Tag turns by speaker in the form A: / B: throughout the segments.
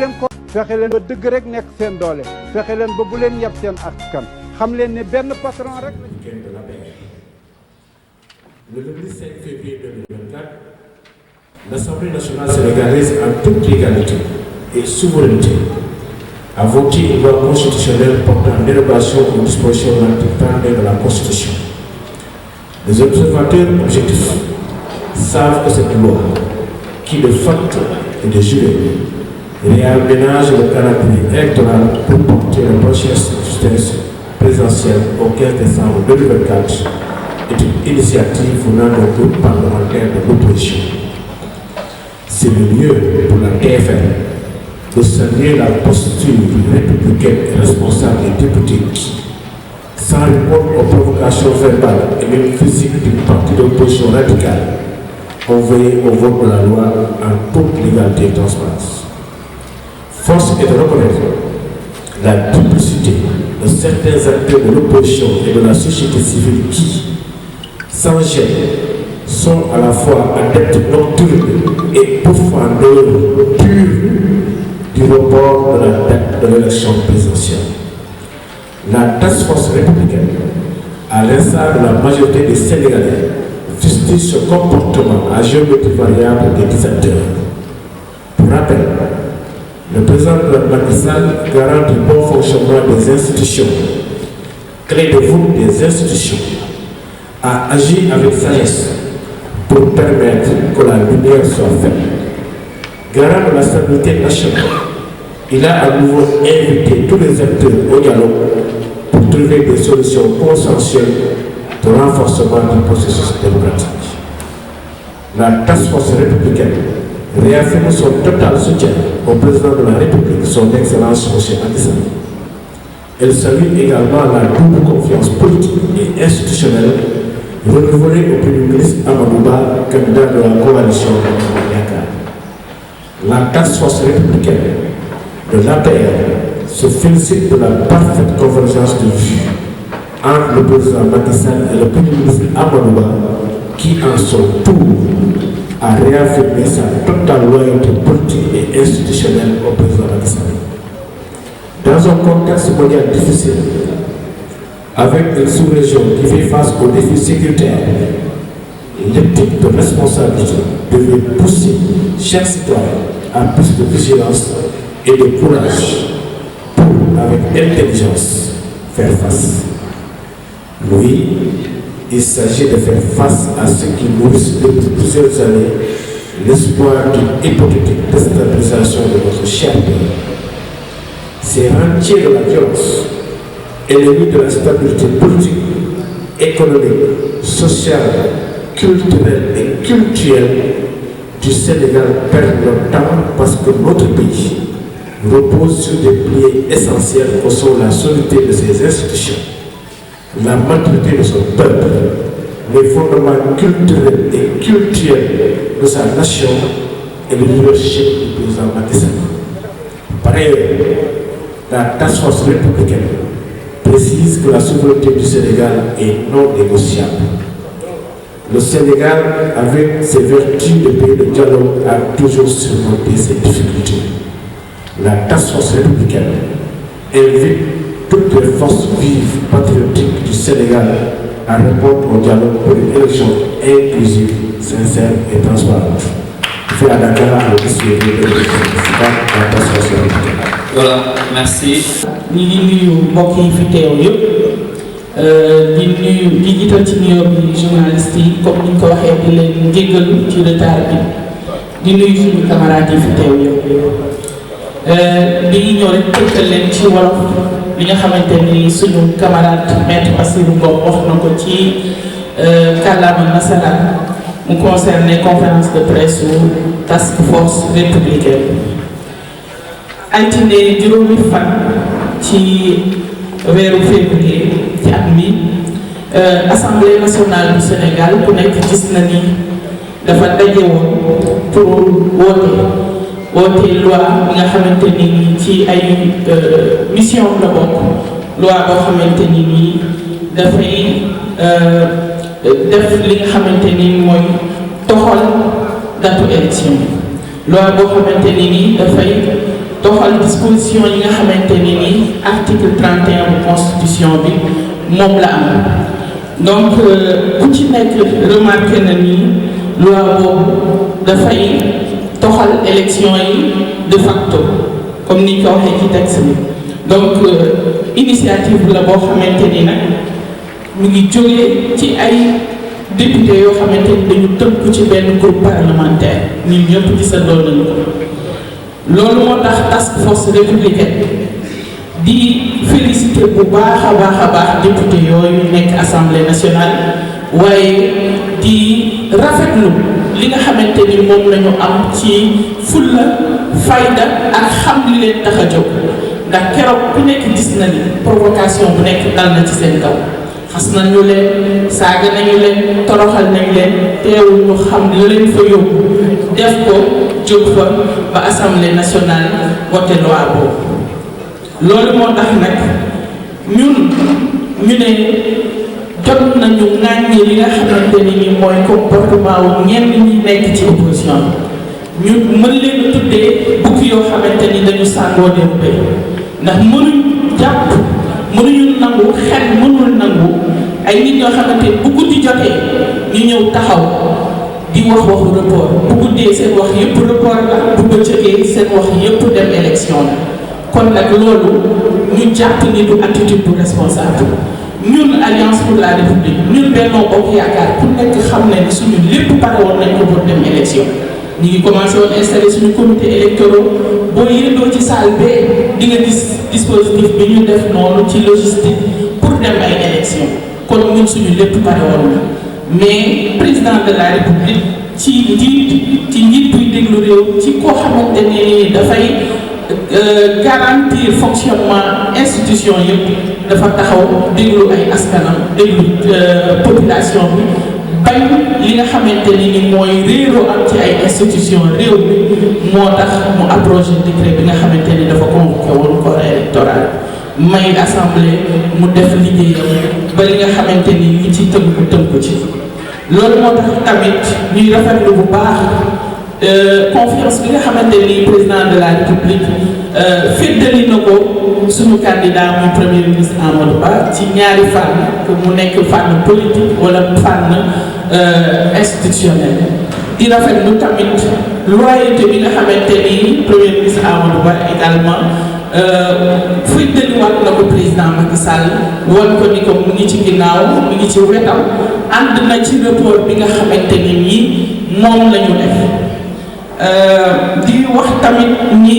A: leen ko fexe leen ba dëgg rek nekk seen doole fexe leen ba bu leen yab seen askan xam leen ne benn patron rek.
B: Le lundi 5 février 2024, l'Assemblée nationale sénégalaise en toute légalité et souveraineté a voté une loi constitutionnelle portant dérogation aux dispositions de l'article 32 de la Constitution. Les observateurs objectifs savent que cette loi, qui de fait et de jure réaménage le calendrier électoral pour porter le prochain scrutin présidentiel au 15 décembre 2024, est une initiative venant d'un groupe parlementaire de l'opposition. C'est le lieu pour la TFR de saluer la posture républicaine et responsable des députés qui, sans répondre aux provocations verbales et même physiques d'une partie de l'opposition radicale, ont veillé au vote de la loi en toute légalité et transparence. Force est de reconnaître la duplicité de certains acteurs de l'opposition et de la société civile qui, sans gêne, sont à la fois adeptes nocturnes et pourfendeurs purs du report de la date de l'élection présidentielle. La task force républicaine, à l'instar de la majorité des Sénégalais, fustige ce comportement à géométrie variable des 17 heures. Pour rappel, le président de Macky Sall, garant du bon fonctionnement des institutions, clé de voûte des institutions, a agi avec sagesse pour permettre que la lumière soit faite. Garant de la stabilité nationale, il a à nouveau invité tous les acteurs au dialogue pour trouver des solutions consensuelles de renforcement du processus démocratique. La task force républicaine réaffirme son total soutien au président de la République, son Excellence M. Macky Sall. Elle salue également la double confiance politique et institutionnelle renouvelée au Premier ministre Amadou Ba, candidat de la coalition Yakar. La task force républicaine de l'APR se félicite de la parfaite convergence de vues entre le président Macky Sall et le Premier ministre Amadou Ba, qui en son tour a réaffirmé sa totale loyauté politique et institutionnelle au président Macky Sall. Dans un contexte mondial difficile, avec une sous-région qui fait face aux défis sécuritaires, l'éthique de responsabilité devait pousser chaque citoyen à plus de vigilance et de courage pour, avec intelligence, faire face. Oui, il s'agit de faire face à ce qui nourrit depuis plusieurs années l'espoir d'une hypothétique déstabilisation de notre cher pays. Ces rentiers de la violence, ennemis de la stabilité politique, économique, sociale, culturelle et culturelle du Sénégal perdent leur temps parce que notre pays repose sur des piliers essentiels que sont la solidité de ses institutions, la maturité de son peuple, les fondements culturels et culturels de sa nation et le leadership du président Macky Sall. Par ailleurs, la task force républicaine précise que la souveraineté du Sénégal est non négociable. Le Sénégal, avec ses vertus de pays de dialogue, a toujours surmonté ses difficultés. La task force républicaine invite toutes les forces vives patriotiques du Sénégal à répondre au dialogue pour une élection inclusive, sincère et transparente. Fait à Dakar le 10 février 2024, la task force républicaine.
C: Voilà, merci.
D: ñu ngi nuyu mbokk yi fi teew yëpp di jiital ci nuyoo bi journaliste yi comme ni ñu ko waxee di leen jéggalu ci retard bi di nuyu suñu camarades yi fi teew yëpp di ñëw rek tënkal leen ci wolof li nga xamante ni suñu camarade maître Bassirou Ngom wax na ko ci kàllaama nasaraan mu concerné conférence de presse ou task force républicaine. altine juróomi fan ci weeru février ci at mi assemblée nationale du Sénégal ku nekk gis na ni dafa daje woon pour woote loi bi nga xamante ni ci ay mission la bokk loi boo xamante ni nii dafay def li nga xamante ni mooy toxal datu élection loi boo xamante ni nii dafay toxal transposition yi nga xamante ni nii article 31 bu constitution bi moom la am donc ku ci nekk remarqué na ni loi boobu dafay toxal élection yi de facto comme ni ñu ko waxee ci texte bi donc initiative la boo xamante ni nag mu ngi jógee ci ay député yoo xamante ni dañu tënku ci benn groupe parlementaire ñun ñëpp gisandoo nañu ko loolu moo tax task force républicaine di féliciter bu baax a baax député yooyu nekk assemblée nationale waaye di rafetlu li nga xamante ni moom lañu am ci fulla fayda ak xam li leen tax a jóg ndax keroog ku nekk gis na ni provocation bu nekk dal na ci seen kaw xas nañu leen saaga nañu leen toroxal nañu leen teewul ñu xam la leen fa yóbbu def ko jóg fa ba assemblée nationale voté loi boobu loolu moo tax nag ñun ñu ne jot nañu ŋàññi li nga xamante ni mooy comportement wu ñenn ñi nekk ci opposition ñu mën leen tuddee bukki yoo xamante ni dañu sàngoo dem bay ndax mënuñ jàpp mënuñu nangu xel mënul nangu ay nit ñoo xamante bu guddi jotee ñu ñëw taxaw di wax waxu report bu guddee seen wax yëpp report la bu bëccëgee seen wax yëpp dem élection la kon nag loolu ñu jàpp ni du attitude bu responsable ñun alliance pour la république ñun Benno Bokk Yaakaar ku nekk xam ne ni suñu lépp pare woon nañ ko pour dem élection ñu ngi commencé woon installé suñu comité électoral boo yëndoo ci salle bee di nga gis dispositif bi ñu def noonu ci logistique pour dem ay élection kon ñun suñu lépp pare woon na mais président de la république ci njiit buy déglu réew ci koo xamante ne dafay garantir fonctionnement institution yëpp dafa taxaw déglu ay askanam déglu population bi bañ li nga xamante ni mooy réeroo am ci ay institution réew mi moo tax mu abrogé décret bi nga xamante ni dafa convoqué woon corps électoral may assemblée mu def liggéeyam ba li nga xamante ni li ci tënku ci loolu moo tax tamit ñuy rafetlu bu baax confiance bi nga xamante ni président de la république féddali na ko suñu candidat muy premier ministre Amadou Ba ci ñaari fànn que mu nekk fànn politique wala fànn institutionnel di rafetlu tamit loyauté bi nga xamante ni premier ministre Amadou Ba également féddaliwaat na ko président Macky Sall wan ko ni ko mu ngi ci ginnaaw mu ngi ci wetam ànd na ci report bi nga xamante ni nii moom la ñu def di wax tamit ni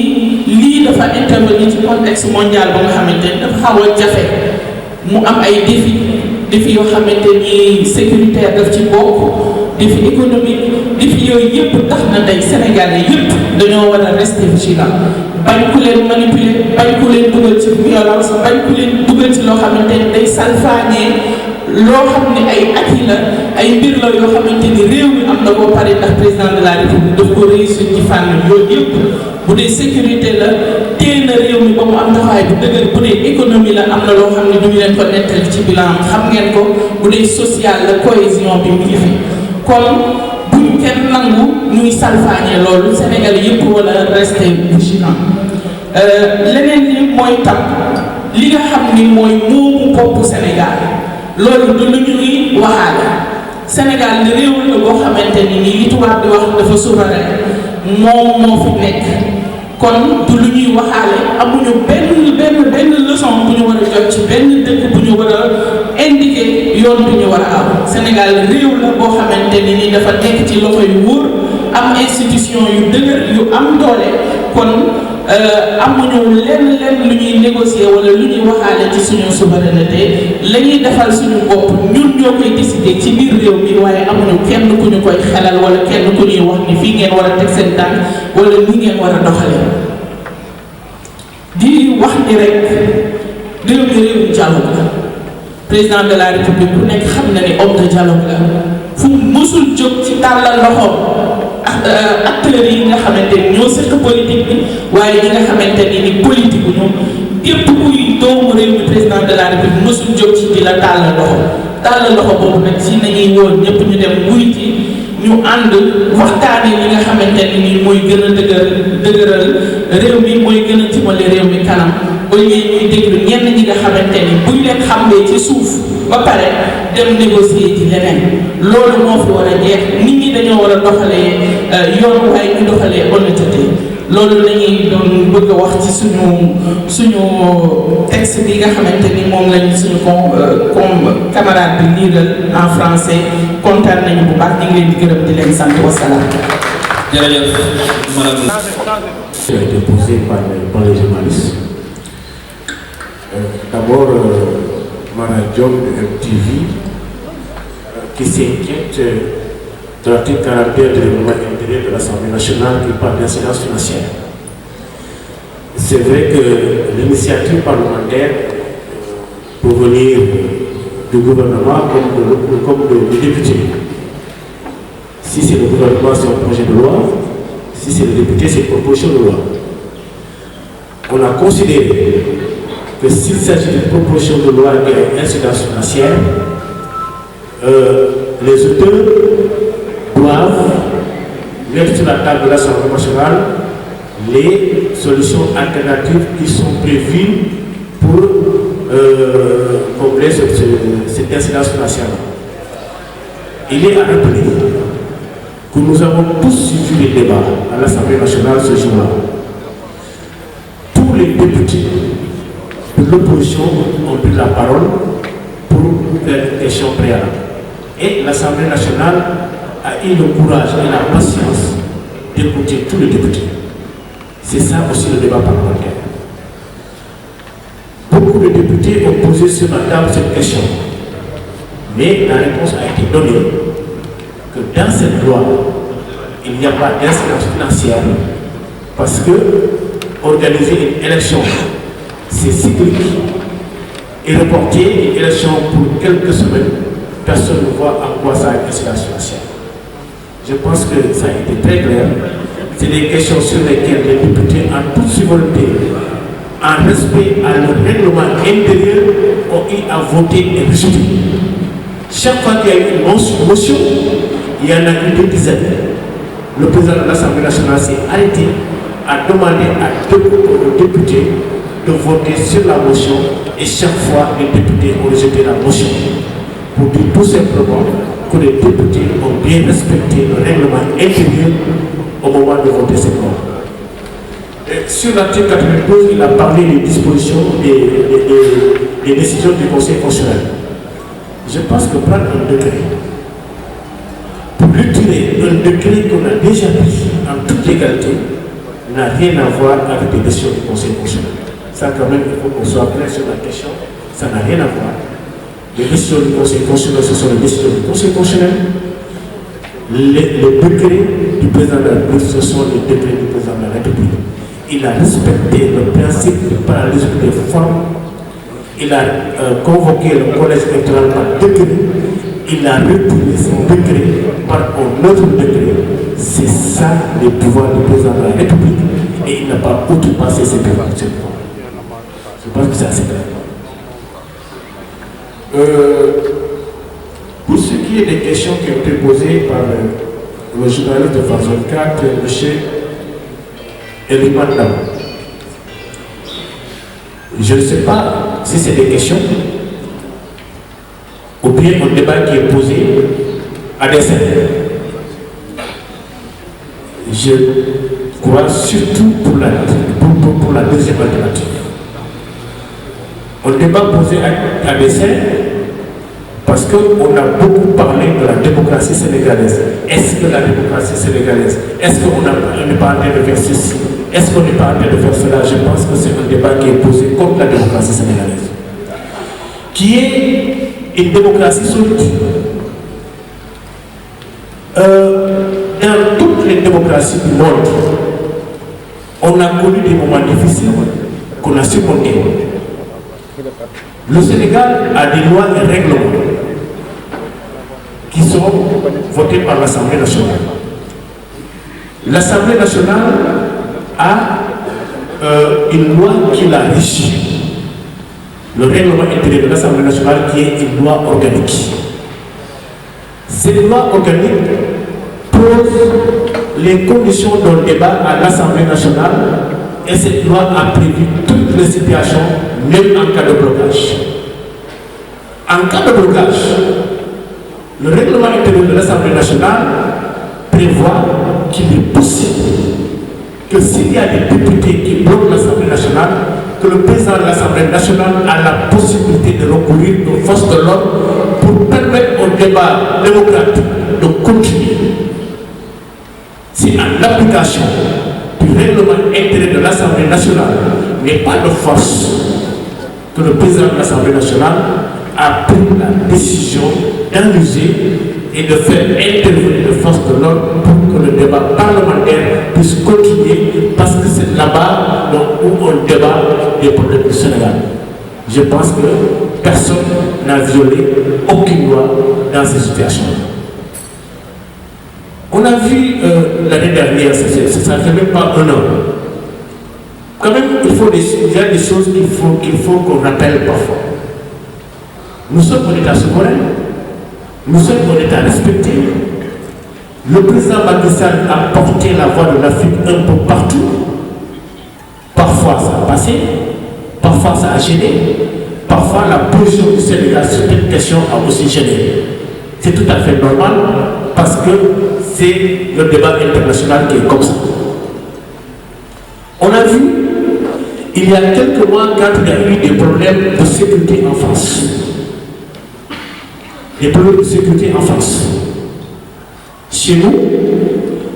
D: lii dafa intervenir ci contexte mondial ba nga xamante ni dafa xaw a jafe mu am ay défi yoo xamante ni sécuritaire daf ci bokk défi économique défi yooyu yëpp tax na tey Sénégalais yëpp dañoo war a rester vigilant bañ ku leen manipuler bañ ku leen dugal ci violence bañ ku leen dugal ci loo xamante ni day salfaañee loo xam ne ay acquis la ay mbir la yoo xamante ni réew mi am na ko pare ndax président de la république daf ko réussir ci fànn yooyu yëpp bu dee sécurité la téye na réew mi ba mu am taxawaay bu dëgër bu dee économie la am na loo xam ne duñu leen ko nettali ci bilan xam ngeen ko bu dee social la cohésion bi mu ngi fi kon buñ kenn nangu ñuy salfaañee loolu Sénégal yëpp wala rester vigilant leneen li mooy tam li nga xam ni mooy moomu boppu Sénégal loolu du lu ñuy waxaale Sénégal ni réew la boo xamante ni li tubaab di wax dafa souverain moom moo fi nekk kon du lu ñuy waxaale amuñu benn leçon bu ñu war a jot ci benn dëkk bu ñu war a indiqué yoon bu ñu war a am Sénégal réew la boo xamante ni dafa nekk ci loxo yu wóor am institution yu dëgër yu am doole kon amuñu lenn lu ñuy négocier wala lu ñuy waxaale ci suñu souveraineté la ñuy defal suñu bopp ñun ñoo koy décider ci biir réew mi waaye amuñu kenn ku ñu koy xelal wala kenn ku ñuy wax ni fii ngeen war a teg seen tànk wala ni ngeen war a doxalee di wax ni rek réew mi réewu dialogue la président de la république ku nekk xam na ni homme de dialogue la fu mësul jóg ci tàllal loxoom acteurs yi nga xamante ni ñoo seq politique bi waaye ñi nga xamante ni politique bu ñu képp kuy doomu réew mi président de la république mësul jóg ci di la tàllal loxo boobu nag si nañuy woon ñëpp ñu dem wuy ci ñu ànd waxtaanee li nga xamante ne nii mooy gën a dëgëral réew mi mooy gën a jëmale réew mi kanam au lieu ñuy déglu ñenn ñi nga xamante ni buñ leen xamlee ci suuf ba pare dem négocier ci leneen loolu moo fi war a jeex nit ñi dañoo war a doxalee yoon waaye ñu doxalee honnêteté loolu lañuy doon bëgg a wax ci suñu texte bi nga xamante ni moom lañu suñu comme camarade bi liiral en français kontaan nañu bu baax ñu ngi leen di gërëm di leen sant wasalaam.
C: jërëjëf madame.
B: qui a été posé par les journalistes. D'abord, Mara Diom de MTV, qui s'inquiète de l'article 41 du règlement intérieur de l'Assemblée nationale qui parle d'incidence financière. C'est vrai que l'initiative parlementaire peut venir du gouvernement comme de députés. Si c'est le gouvernement, c'est un projet de loi. Si c'est le député, c'est une proposition de loi. On a considéré que s'il s'agit d'une proposition de loi qui a une incidence financière, les auteurs doivent mettre sur la table de l'Assemblée nationale les solutions alternatives qui sont prévues pour combler cette incidence financière. Il est à rappeler que nous avons tous suivi les débats à l'Assemblée nationale ce jour-là. Tous les députés de l'opposition ont pris la parole pour faire une question préalable. Et l'Assemblée nationale a eu le courage et la patience d'écouter tous les députés. C'est ça aussi le débat parlementaire. Beaucoup de députés ont posé sur la table cette question. Mais la réponse a été donnée que dans cette loi, il n'y a pas d'incidence financière parce que organiser une élection, c'est cyclique. Et reporter une élection pour quelques semaines, personne ne voit en quoi ça a une incidence financière. Je pense que ça a été très clair. C'est des questions sur lesquelles les députés, en toute souveraineté, en respect à leur règlement intérieur, ont eu à voter et rejeter. Chaque fois qu'il y a eu une motion, il y en a eu des dizaines. Le président de l'Assemblée nationale s'est arrêté à demander aux députés de voter sur la motion et chaque fois les députés ont rejeté la motion. Pour dire tout simplement que les députés ont bien respecté le règlement intérieur au moment de voter cette loi. Sur l'article 92, il a parlé des dispositions des décisions du Conseil constitutionnel. Je pense que prendre un décret pour retirer un décret qu'on a déjà pris en toute légalité n'a rien à voir avec les décisions du Conseil constitutionnel. Ça, quand même, il faut qu'on soit clair sur la question. Ça n'a rien à voir. Les décisions du Conseil constitutionnel, ce sont les décisions du Conseil constitutionnel. Les décrets du président de la République, ce sont les décrets du président de la République. Il a respecté le principe du parallélisme des formes. Il a convoqué le collège électoral par décret. Il a retiré son décret par un autre décret. C'est ça le pouvoir du président de la République. Et il n'a pas outrepassé ses pouvoirs. Je pense que c'est assez clair. Pour ce qui est des questions qui ont été posées par le journaliste de France 24, M. Eliman Dam, je ne sais pas si c'est des questions ou bien un débat qui est posé à dessein. Je crois surtout pour la deuxième alternative. Un débat posé à dessein parce qu'on a beaucoup parlé de la démocratie sénégalaise. Est-ce que la démocratie sénégalaise, est-ce qu'on n'est pas en train de faire ceci? Est-ce qu'on n'est pas en train de faire cela? Je pense que c'est un débat qui est posé contre la démocratie sénégalaise, qui est une démocratie solide. Dans toutes les démocraties du monde, on a connu des moments difficiles qu'on a surmontés. Le Sénégal a des lois et règlements qui sont votés par l'Assemblée nationale. L'Assemblée nationale a une loi qui la régit. Le règlement intérieur de l'Assemblée nationale qui est une loi organique. Cette loi organique pose les conditions d'un débat à l'Assemblée nationale et cette loi a prévu toutes les situations, même en cas de blocage. En cas de blocage, le règlement intérieur de l'Assemblée nationale prévoit qu'il est possible que s'il y a des députés qui bloquent l'Assemblée nationale, que le président de l'Assemblée nationale a la possibilité de recourir aux forces de l'ordre pour permettre au débat démocratique de continuer. C'est en application du règlement intérieur de l'Assemblée nationale, mais pas de force, que le président de l'Assemblée nationale a pris la décision d'annuler et de faire intervenir les forces de l'ordre pour que le débat parlementaire puisse continuer, parce que c'est là-bas où on débat des problèmes du Sénégal. Je pense que personne n'a violé aucune loi dans ces situations. On a vu l'année dernière, ça ne fait même pas un an. Quand même, il y a des choses qu'il faut qu'on rappelle parfois. Nous sommes un État souverain, nous sommes un État respecté. Le président Macky Sall a porté la voix de l'Afrique un peu partout. Parfois ça a passé, parfois ça a gêné, parfois la position du Sénégal sur cette question a aussi gêné. C'est tout à fait normal parce que c'est le débat international qui est comme ça. On a vu, il y a quelques mois, quand il y a eu des problèmes de sécurité en France, des problèmes de sécurité en France. Chez nous,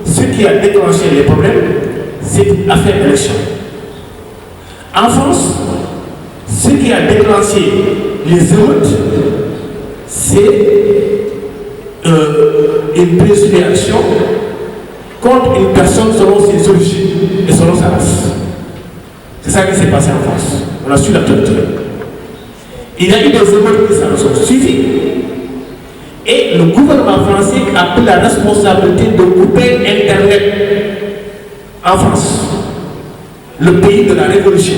B: ce qui a déclenché les problèmes, c'est l'affaire d'élection. En France, ce qui a déclenché les émeutes, c'est une prise de réaction contre une personne selon ses origines et selon sa race. C'est ça qui s'est passé en France. On a su l'actualité. Il y a eu des émeutes qui s'en sont suivies. Et le gouvernement français a pris la responsabilité de couper Internet en France, le pays de la Révolution.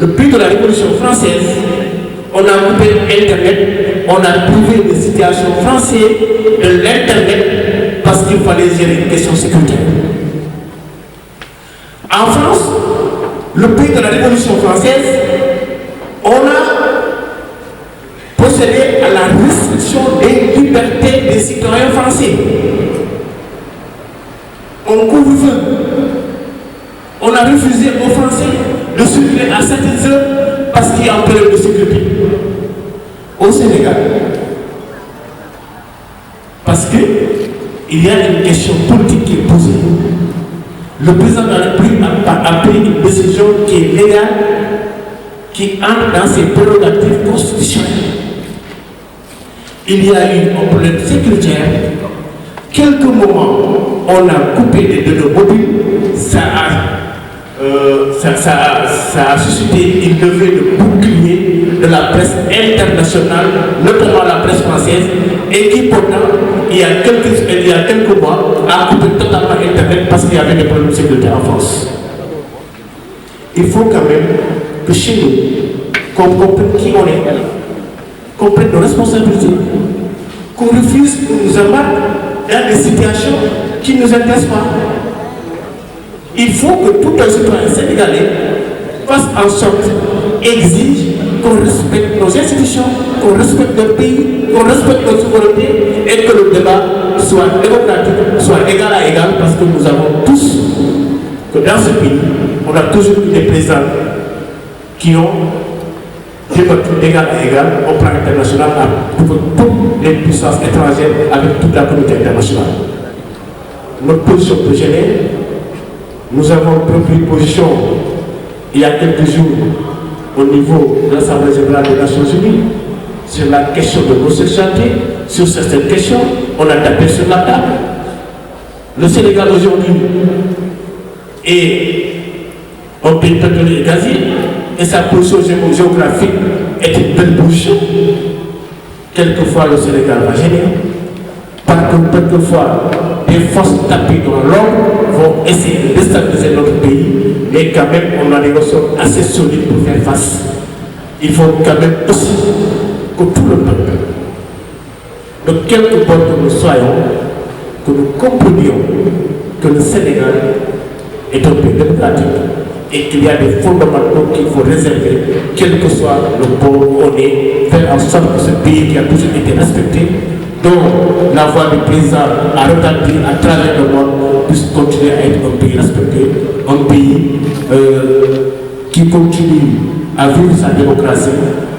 B: Le pays de la Révolution française, on a coupé Internet, on a trouvé des situations françaises de l'Internet parce qu'il fallait gérer une question sécuritaire. En France, le pays de la Révolution française, on a procédé à la restriction des libertés des citoyens français. On couvre-feu. On a refusé aux Français de circuler à certaines heures parce qu'il y a un problème de sécurité. Au Sénégal, parce qu'il y a une question politique qui est posée. Le président de la République a pris une décision qui est légale, qui entre dans ses prérogatives constitutionnelles. Il y a eu un problème sécuritaire. Quelques moments, on a coupé les données mobiles. Ça a suscité une levée de bouclier de la presse internationale, notamment la presse française, et qui pourtant, il y a quelques mois, a coupé totalement Internet parce qu'il y avait des problèmes de sécurité en France. Il faut quand même que chez nous, qu'on comprenne qui on est, qu'on prenne nos responsabilités, qu'on refuse de nous embarquer dans des situations qui ne nous intéressent pas. Il faut que tout un citoyen sénégalais fasse en sorte, exige qu'on respecte nos institutions, qu'on respecte notre pays, qu'on respecte notre souveraineté et que le débat soit démocratique, soit égal à égal, parce que nous avons tous, que dans ce pays, on a toujours eu des présidents qui ont débattu d'égal à égal au plan international avec toutes les puissances étrangères, avec toute la communauté internationale. Notre position peut gêner. Nous avons pris une position il y a quelques jours au niveau de l'Assemblée générale des Nations Unies sur la question de l'homosexualité, sur certaines questions, on a tapé sur la table. Le Sénégal aujourd'hui est un pays pétrolier et gazier et sa position géographique est une belle position. Quelquefois le Sénégal va gêner, par contre quelquefois des forces tapées dans l'ombre vont essayer de déstabiliser notre pays, mais quand même on a des ressources assez solides pour faire face. Il faut quand même aussi que tout le peuple de quelque bord que nous soyons, que nous comprenions que le Sénégal est un pays démocratique et qu'il y a des fondamentaux qu'il faut réserver, quel que soit le port où on est, faire en sorte que ce pays qui a toujours été respecté, dont la voix du président a retenti à travers le monde, puisse continuer à être un pays respecté, un pays qui continue à vivre sa démocratie,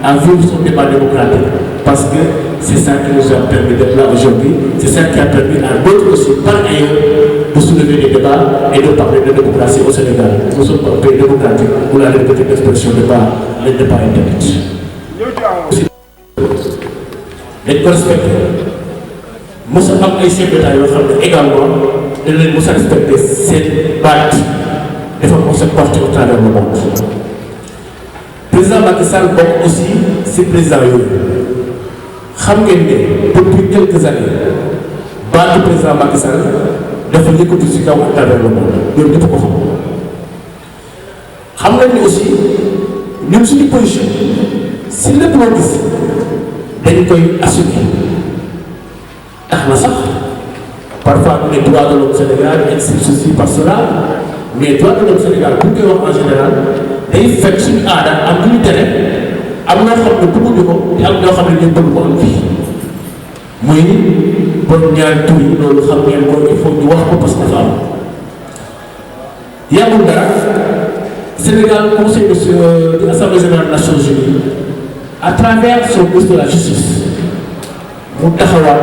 B: à vivre son débat démocratique, parce que c'est ça qui nous a permis d'être là aujourd'hui, c'est ça qui a permis à d'autres aussi, par ailleurs, de soulever des débats et de parler de démocratie au Sénégal. Nous sommes un pays démocratique où la liberté d'expression n'est pas interdite. dañ ko respecté mos a am ay chefs d'État yoo xam ne également dañ leen mos a respecté seen baat dafa mos a porté au travers le monde. Président Macky Sall bokk aussi si président yooyu xam ngeen ne depuis quelques années baatu président Macky Sall dafa yëkkatu si kaw à travers le monde loolu ñëpp ko xam nañ ni aussi ñun suñu position si lépp loo gis dañ koy assumer tax na sax parfois ñu ne droit de l'homme Sénégal et ceci par cela mais droit de l'homme Sénégal bu ñu koy wax en général day fekk suñu aada am lu ñu tere am ñoo xam ne bëgguñu ko te am ñoo xam ne ñu bëgg ko am fii muy bon ñaari tur yi loolu xam ngeen ko il faut ñu wax ko parce que dafa am yàggul dara Sénégal conseil de l'Assemblée générale des Nations Unies à travers son ministre de la justice mu taxawaat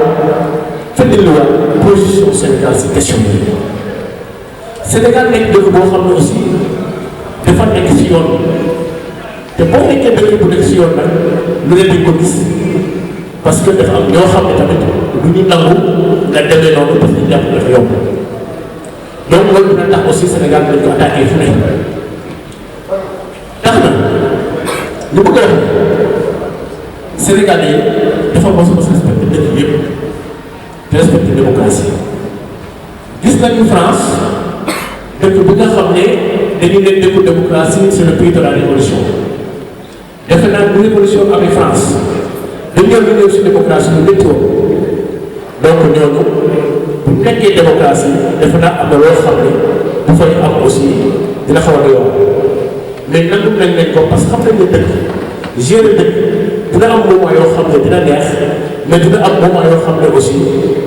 B: fëndaliwaat position Sénégal si question yi Sénégal nekk dëkk boo xam ne aussi dafa nekk si yoon te boo nekkee dëkk bu nekk si yoon nag lu leen di ko gis parce que dafa am ñoo xam ne tamit lu ñu nangu nga demee noonu parce que jàpp dafa yomb donc loolu dina tax aussi Sénégal dañ ko attaqué fu ne tax na lu bëgg a wax Sénégalais dafa mos a respecté dëkk yëpp te respecté démocratie gis nañu France dëkk bi nga xam ne dañu leen dëkku démocratie c'est le pays de la révolution defe naa bu révolution amee France dañoo ñëw si démocratie lu métti woon donc ñooñu bu nekkee démocratie defe naa am na loo xam ne bu fay am aussi dina xaw a yomb mais nangu nañ leen ko parce que xam nañ ne dëkk gérer dëkk dina am moment yoo xam ne dina neex mais dina am moment yoo xam ne aussi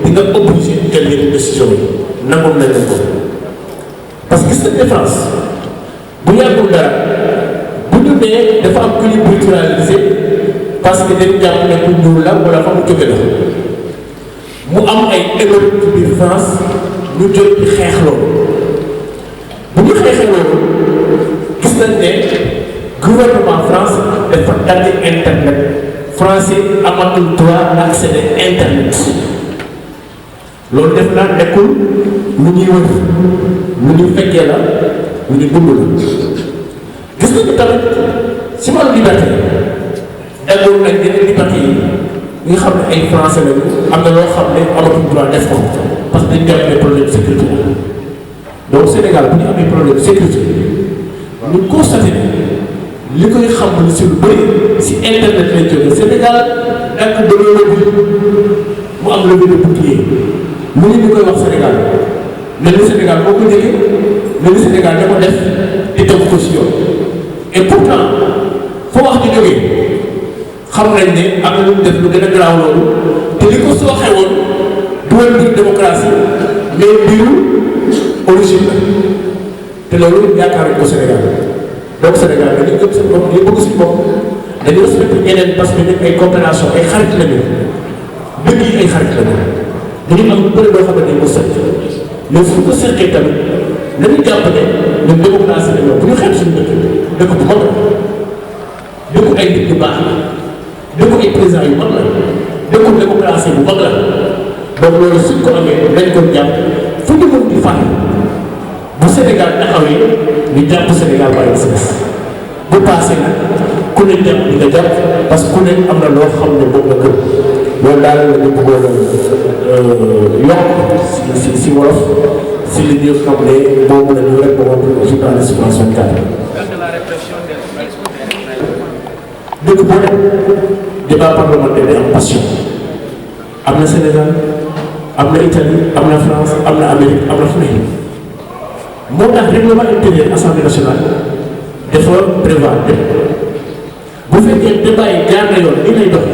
B: dina obligé jël yenn décision yi nangu nañ leen ko parce que cette défense bu yàggul dara bu ñu nee dafa am ku ñu brutalisé parce que dañu jàpp ne ku ñuul la wala fa mu jóge la mu am ay émeutes ci biir France ñu jot di xeex loolu bu ñu xeexee loolu gis nañ ne gouvernement France dafa dagg internet français amatul droit d'accéder internet loolu def naa nekkul lu ñuy wër lu ñu fekkee la lu ñu dund la gis nañu tamit si wàllu liberté daggoon nañ yeneen liberté yi nga xam ne ay français lañu am na loo xam ne amatul droit def ko parce que dañu jàpp ne problème de sécurité donc Sénégal bu ñu amee problème de sécurité ñu constaté li koy xam ne si lu bëri si internet lañ jógee Sénégal dakk dañoo lëbb mu am levée de bouclier mu ngi ñu koy wax Sénégal mel ni Sénégal boo ko déggee mel ni Sénégal da ko def di teg ko si yoon et pourtant foo wax di jógee xam nañ ne am na lu mu def lu gën a garaaw loolu te li ko sooxee woon du woon biir démocratie mais biiru origine la te loolu yaakaaruñ ko Sénégal donc Sénégal dañuy gëm seen bopp dañuy bëgg suñu bopp dañuy respecté ñeneen parce que ñun ay coopération ay xarit lañu dëkk yi ay xarit lañu dañu am lu bëri loo xam ne dañ ko seet mais fu ko seetee tamit nañu jàpp ne ñun démocratie la ñoom bu ñu xeeb suñu dëkk bu mag la dëkku ay nit yu baax la dëkku ay président yu mag la dëkku démocratie bu mag la donc loolu suñ ko amee dañ ko jàpp fu ñu mën di fàtte bu Sénégal taxawee ñu jàpp Sénégal bàyyi si des bu passé nag ku ne jàpp di nga jàpp parce que ku ne am na loo xam ne moom la gën loolu daal la ñu bëggoon yokk si wolof si li ñu xam ne boobu la ñu rek ba woon journaliste France 24. dëkk boo dem débat parlementaire day am passion am na Sénégal am na Italie am na France am na Amérique am na fu ne moo tax règlement intérieur assemblée nationale dafa prévoir bu fekkee débat yi jaar na yoon ni lay dox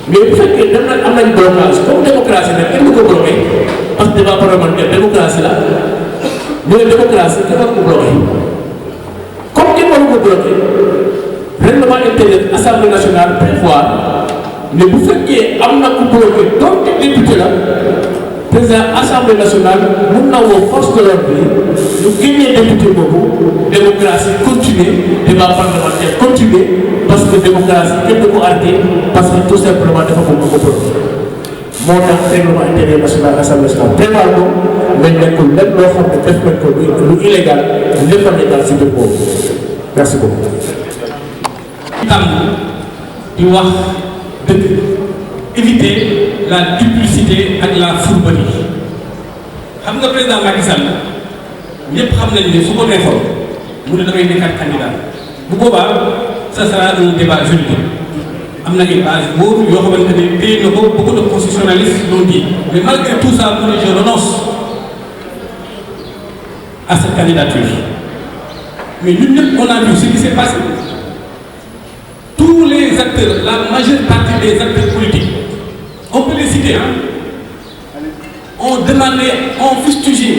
B: mais bu fekkee dem nag am nañ blocage comme démocratie nag kenn du ko bloqué parce que débat parlementaire démocratie la ñu ne démocratie kenn war ko bloqué comme kenn waru ko bloqué règlement intérieur assemblée nationale prévoir mais bu fekkee am na ku bloqué donc député la président assemblée nationale mun na woo force de l'ordre bi ñu génnee député boobu démocratie continuer débat parlementaire continuer parce que démocratie kenn du ko arrêté parce que tout simplement dafa bëgg ko bloqué moo tax règlement intérieur national assemblée nationale prévoir ko mais nekkul lenn loo xam ne def nañ ko lu illégal lépp a légal si biir boobu merci beaucoup.
C: di wax dëgg éviter la duplicité ak la fourberie xam nga président Macky Sall ñëpp xam nañu ne su ko neexoon mu ne damay nekkaat candidat bu boobaa ça sera un débat juridique am na ay base boobu yoo xamante ne téye na ko beaucoup de constitutionnalistes l'ont dit mais malgré tout ça mu ne je renonce à cette candidature mais ñun ñëpp on a vu ce qui s'est passé. Tous les acteurs, la majeure partie des acteurs politiques, on peut les citer, ont demandé, ont fustigé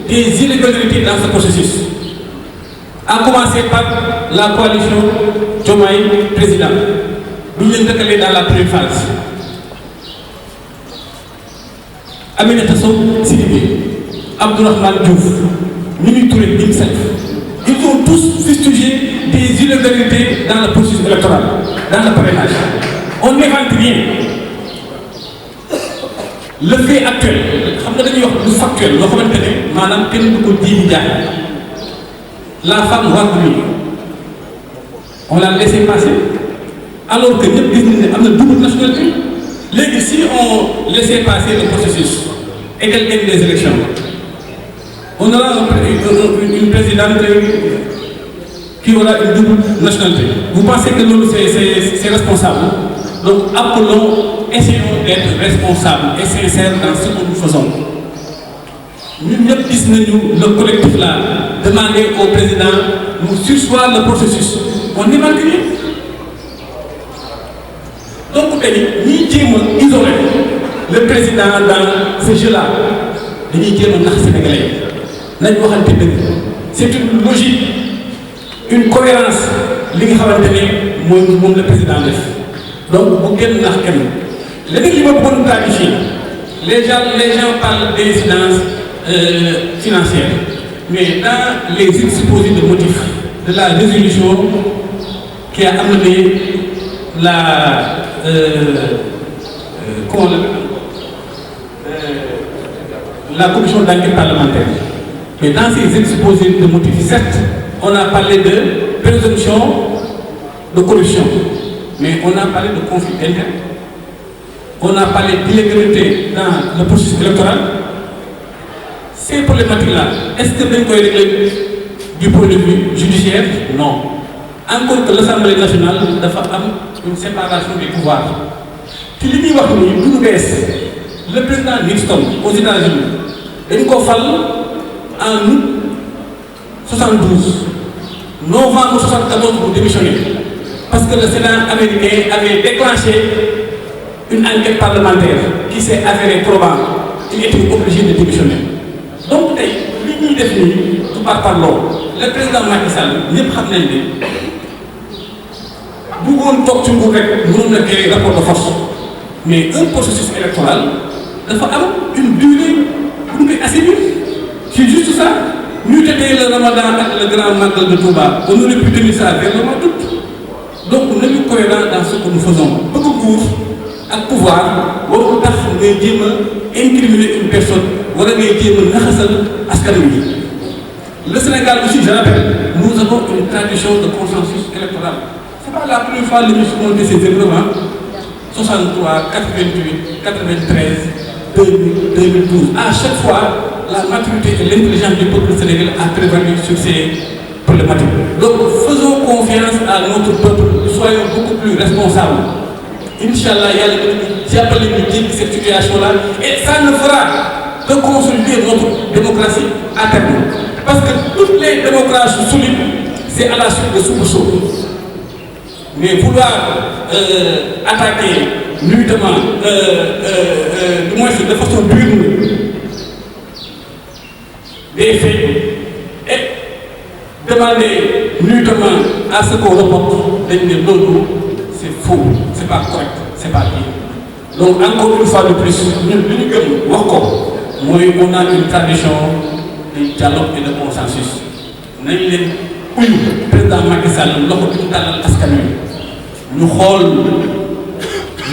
C: des illégalités dans ce processus. À commencer par la coalition Diomaye président. Nous l'avons décalé dans la première phase. Aminata Sow Sidibé, Abdourahmane Diouf, Mimi Touré, Nimsef. Ils ont tous fustigé des illégalités dans le processus électoral, dans le parrainage. On n'invente rien. Le fait actuel, le factuel, la femme Wagner, on l'a laissé passer, alors que nous avons une double nationalité. Si on laissait passer le processus et qu'elle gagne les élections, on aura une présidente qui aura une double nationalité. Vous pensez que nous, c'est responsable? Donc, appelons, essayons d'être responsables et sincères dans ce que nous faisons. Nous, le collectif là, demander au président de nous surseoir le processus. On n'évacue rien. Donc, nous isoler le président dans ce jeu-là. Nous Sénégalais. C'est une logique, une cohérence, ce que le président def. Donc, vous avez les gens parlent d'incidence financière, mais dans les exposés de motifs de la résolution qui a amené la commission d'enquête parlementaire. Mais dans ces exposés de motifs, certes, on a parlé de présomption de corruption, mais on a parlé de conflit interne, on a parlé d'illégalité dans le processus électoral. Ces problématiques-là, est-ce que vous pouvez régler du point de vue judiciaire? Non. Encore que l'Assemblée nationale doit avoir une séparation des pouvoirs. Le président Nixon aux États-Unis, il a fallu en août 72, novembre 74 pour démissionner. Parce que le Sénat américain avait déclenché une enquête parlementaire qui s'est avérée probable. Il était obligé de démissionner. Donc, l'Union définie, tout par l'eau, le président Macky Sall, il n'y a pas de problème. Nous avons créé un rapport de force. Mais un processus électoral, il faut avoir une durée assez vite. C'est juste ça. Nous étions le Ramadan avec le grand magal de Touba. On aurait pu tenir ça vers le mois d'août. Donc, on est cohérent dans ce que nous faisons. Beaucoup de cours, à pouvoir, on peut incriminer une personne, on peut le Sénégal aussi, je rappelle, nous avons une tradition de consensus électoral. Ce n'est pas la première fois que nous avons fait ces événements. 63, 88, 93, 2012. À chaque fois, la maturité et l'intelligence du peuple sénégalais a prévalu sur ces problématiques. Donc, faisons confiance à notre peuple, soyons beaucoup plus responsables. Inch'Allah, il y a cette situation-là, et ça ne fera que consolider notre démocratie à terme. Parce que toutes les démocraties solides, c'est à la suite de soubresauts. Mais vouloir attaquer nuitamment, du moins de façon dure, des faits et demander nuitamment à ce qu'on reporte l'autre, c'est faux, c'est pas correct, c'est pas bien. Donc encore une fois de plus, on a une tradition de dialogue et de consensus. Le président Macky Sall nous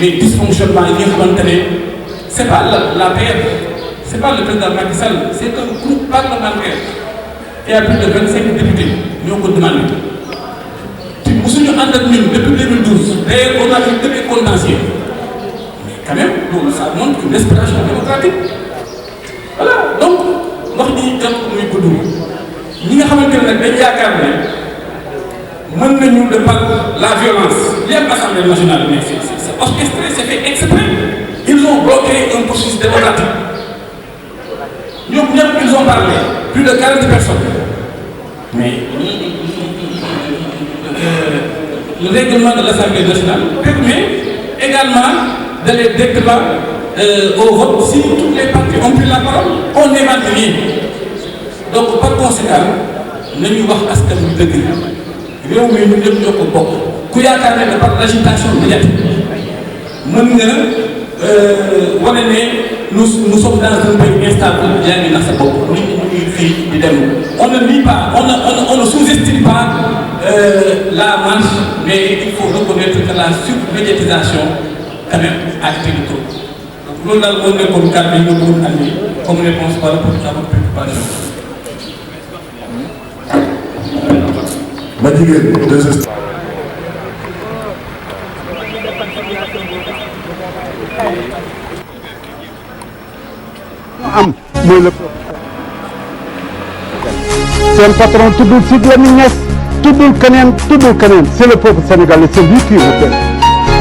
C: les dysfonctionnements, c'est pas la paix, c'est pas le président Macky Sall, c'est un groupe parlementaire qui a plus de 25 députés. Nous avons demandé. Nous sommes depuis 2012. D'ailleurs, on a eu deux contentieux. Mais quand même, ça montre une respiration démocratique. Voilà. Donc, nous avons dit que nous avons de par la violence. L'Assemblée nationale, c'est orchestré, c'est fait exprès. Ils ont bloqué un processus démocratique. Ils ont parlé, plus de 40 personnes. Mais le règlement de l'Assemblée nationale permet également d'aller directement au vote si toutes les parties ont pris la parole. On n'invente rien. Donc, par conséquent, nous avons à ce que nous devons. Par l'agitation médiatique. Nous sommes dans un pays instable, on ne lit pas, on ne sous-estime pas la marche, mais il faut reconnaître que la surmédiatisation quand même a été de trop. Donc nous allons comme réponse par rapport à votre préoccupation.
A: am mooy le seen patron tuddul Sidy Lamine Niass tuddul keneen c'est le peuple sénégalais, c'est lui qui vous paie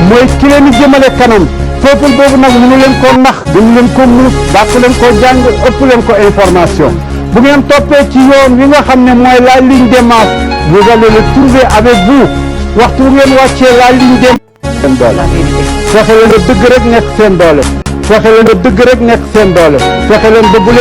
A: mooy ki leen di jëmale kanam peuple boobu nag mënu leen koo nax dañu leen ko muus dàq leen koo jàng ëpp leen ko information bu ngeen toppee ci yoon wi nga xam ne mooy la ligne des masses vous allez le trouver avec vous waxtu ngeen wàccee la ligne des seen doole fexe leen ba dëgg rek nekk seen doole fexe leen ba dëgg rek nekk seen doole fexe leen ba bu